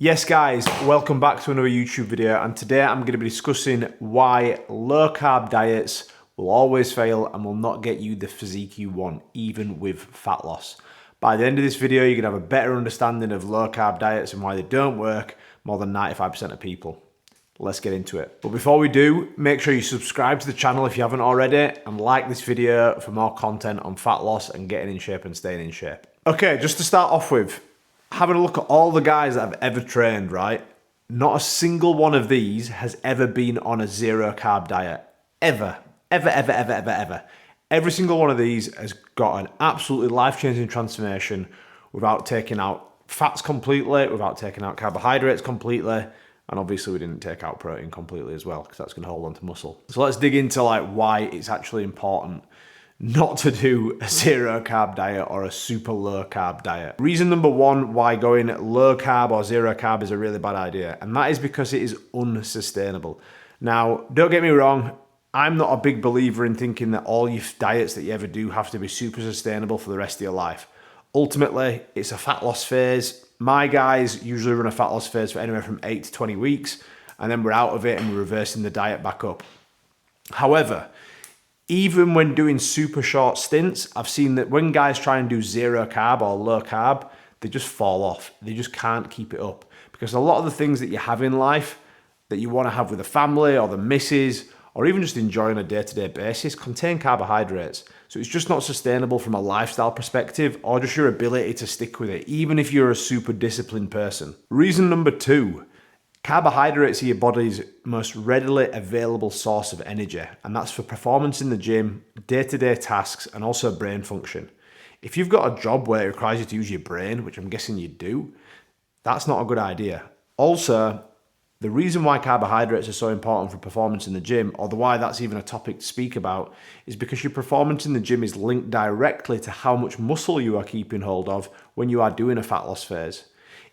Yes guys, welcome back to another YouTube video, and today I'm going to be discussing why low carb diets will always fail and will not get you the physique you want, even with fat loss. By the end of this video, you're going to have a better understanding of low carb diets and why they don't work more than 95% of people. Let's get into it. But before we do, make sure you subscribe to the channel if you haven't already and like this video for more content on fat loss and getting in shape and staying in shape. Okay, just to start off with, having a look at all the guys that I've ever trained, right? Not a single one of these has ever been on a zero carb diet. Ever. Ever. Every single one of these has got an absolutely life-changing transformation without taking out fats completely, without taking out carbohydrates completely, and obviously we didn't take out protein completely as well, because that's going to hold on to muscle. So let's dig into why it's actually important not to do a zero carb diet or a super low carb diet. Reason number one why going low carb or zero carb is a really bad idea, and that is because it is unsustainable. Now, don't get me wrong, I'm not a big believer in thinking that all your diets that you ever do have to be super sustainable for the rest of your life. Ultimately, it's a fat loss phase. My guys usually run a fat loss phase for anywhere from 8 to 20 weeks, and then we're out of it and we're reversing the diet back up. However, even when doing super short stints, I've seen that when guys try and do zero carb or low carb, they just fall off. They just can't keep it up. Because a lot of the things that you have in life that you want to have with a family or the missus, or even just enjoy on a day-to-day basis, contain carbohydrates. So it's just not sustainable from a lifestyle perspective or just your ability to stick with it, even if you're a super disciplined person. Reason number two, carbohydrates are your body's most readily available source of energy, and that's for performance in the gym, day-to-day tasks, and also brain function. If you've got a job where it requires you to use your brain, which I'm guessing you do, that's not a good idea. Also, the reason why carbohydrates are so important for performance in the gym, or why that's even a topic to speak about, is because your performance in the gym is linked directly to how much muscle you are keeping hold of when you are doing a fat loss phase.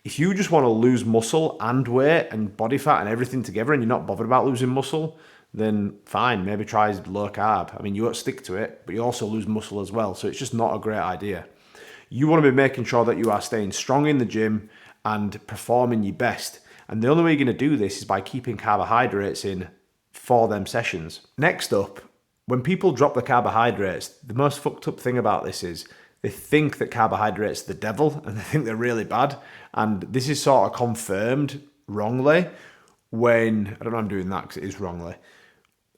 If you just want to lose muscle and weight and body fat and everything together and you're not bothered about losing muscle, then fine, maybe try low carb. I mean, you won't stick to it, but you also lose muscle as well. So it's just not a great idea. You want to be making sure that you are staying strong in the gym and performing your best. And the only way you're going to do this is by keeping carbohydrates in for them sessions. Next up, when people drop the carbohydrates, the most fucked up thing about this is they think that carbohydrates are the devil and they think they're really bad. And this is sort of confirmed wrongly when, I don't know I'm doing that because it is wrongly,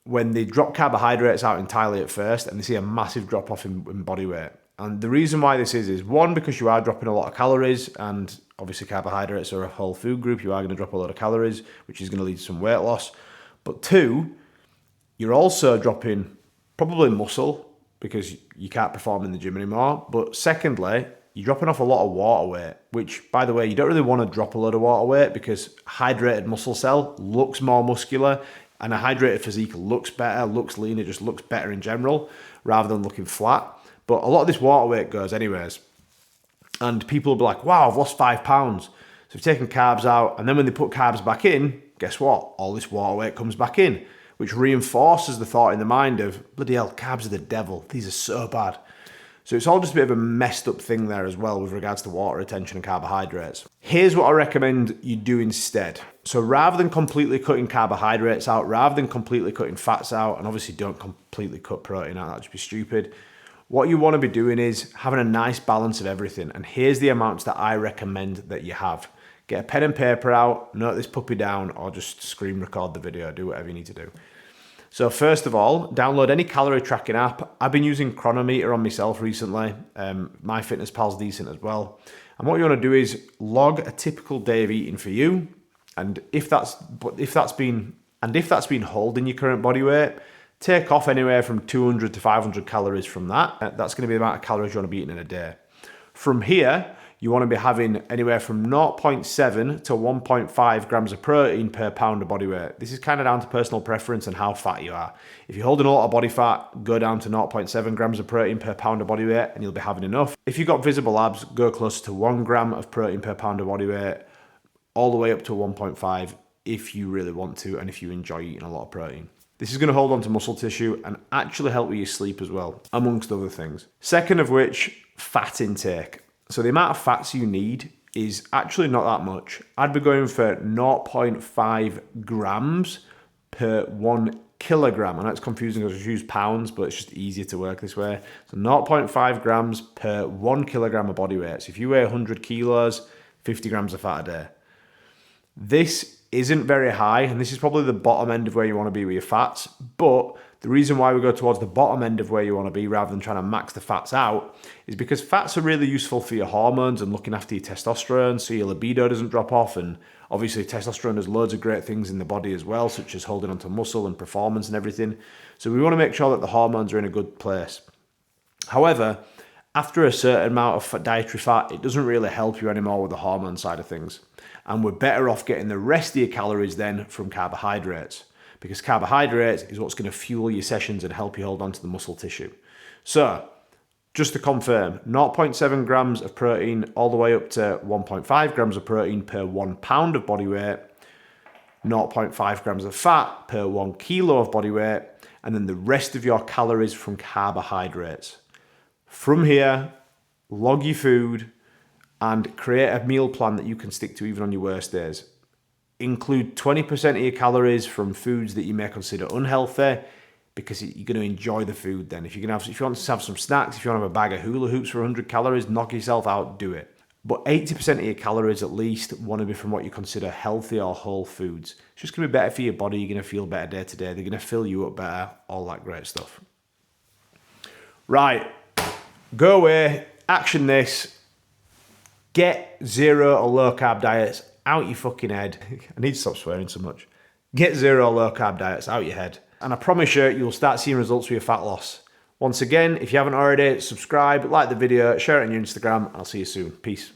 when they drop carbohydrates out entirely at first and they see a massive drop off in body weight. And the reason why this is one, because you are dropping a lot of calories, and obviously carbohydrates are a whole food group, you are going to drop a lot of calories, which is going to lead to some weight loss. But two, you're also dropping probably muscle, because you can't perform in the gym anymore. But secondly, you're dropping off a lot of water weight, which, by the way, you don't really want to drop a lot of water weight because hydrated muscle cell looks more muscular and a hydrated physique looks better, looks leaner, just looks better in general rather than looking flat. But a lot of this water weight goes anyways. And people will be like, wow, I've lost 5 pounds. So we've taken carbs out, and then when they put carbs back in, guess what? All this water weight comes back in, which reinforces the thought in the mind of, bloody hell, carbs are the devil. These are so bad. So it's all just a bit of a messed up thing there as well with regards to water retention and carbohydrates. Here's what I recommend you do instead. So rather than completely cutting carbohydrates out, rather than completely cutting fats out, and obviously don't completely cut protein out, that'd just be stupid. What you want to be doing is having a nice balance of everything. And here's the amounts that I recommend that you have. Get a pen and paper out, note this puppy down, or just screen record the video, do whatever you need to do. So first of all, download any calorie tracking app. I've been using Chronometer on myself recently. MyFitnessPal's decent as well. And what you want to do is log a typical day of eating for you. And if that's been holding your current body weight, take off anywhere from 200 to 500 calories from that. That's going to be the amount of calories you want to be eating in a day. From here, you want to be having anywhere from 0.7 to 1.5 grams of protein per pound of body weight. This is kind of down to personal preference and how fat you are. If you're holding a lot of body fat, go down to 0.7 grams of protein per pound of body weight and you'll be having enough. If you've got visible abs, go closer to 1 gram of protein per pound of body weight, all the way up to 1.5 if you really want to and if you enjoy eating a lot of protein. This is going to hold on to muscle tissue and actually help with your sleep as well, amongst other things. Second of which, fat intake. So the amount of fats you need is actually not that much. I'd be going for 0.5 grams per 1 kilogram. I know it's confusing because I use pounds, but it's just easier to work this way. So 0.5 grams per 1 kilogram of body weight. So if you weigh 100 kilos, 50 grams of fat a day. This isn't very high, and this is probably the bottom end of where you want to be with your fats, but the reason why we go towards the bottom end of where you want to be rather than trying to max the fats out is because fats are really useful for your hormones and looking after your testosterone so your libido doesn't drop off. And obviously testosterone does loads of great things in the body as well, such as holding onto muscle and performance and everything. So we want to make sure that the hormones are in a good place. However, after a certain amount of dietary fat, it doesn't really help you anymore with the hormone side of things. And we're better off getting the rest of your calories then from carbohydrates, because carbohydrates is what's going to fuel your sessions and help you hold on to the muscle tissue. So just to confirm, 0.7 grams of protein all the way up to 1.5 grams of protein per 1 pound of body weight, 0.5 grams of fat per 1 kilo of body weight, and then the rest of your calories from carbohydrates. From here, log your food and create a meal plan that you can stick to even on your worst days. Include 20% of your calories from foods that you may consider unhealthy, because you're going to enjoy the food then. If you want to have some snacks, if you want to have a bag of hula hoops for 100 calories, knock yourself out, do it. But 80% of your calories at least want to be from what you consider healthy or whole foods. It's just going to be better for your body. You're going to feel better day to day. They're going to fill you up better, all that great stuff. Right, go away, action this. Get zero or low carb diets out your fucking head. I need to stop swearing so much. Get zero or low carb diets out your head. And I promise you'll start seeing results with your fat loss. Once again, if you haven't already, subscribe, like the video, share it on your Instagram, and I'll see you soon. Peace.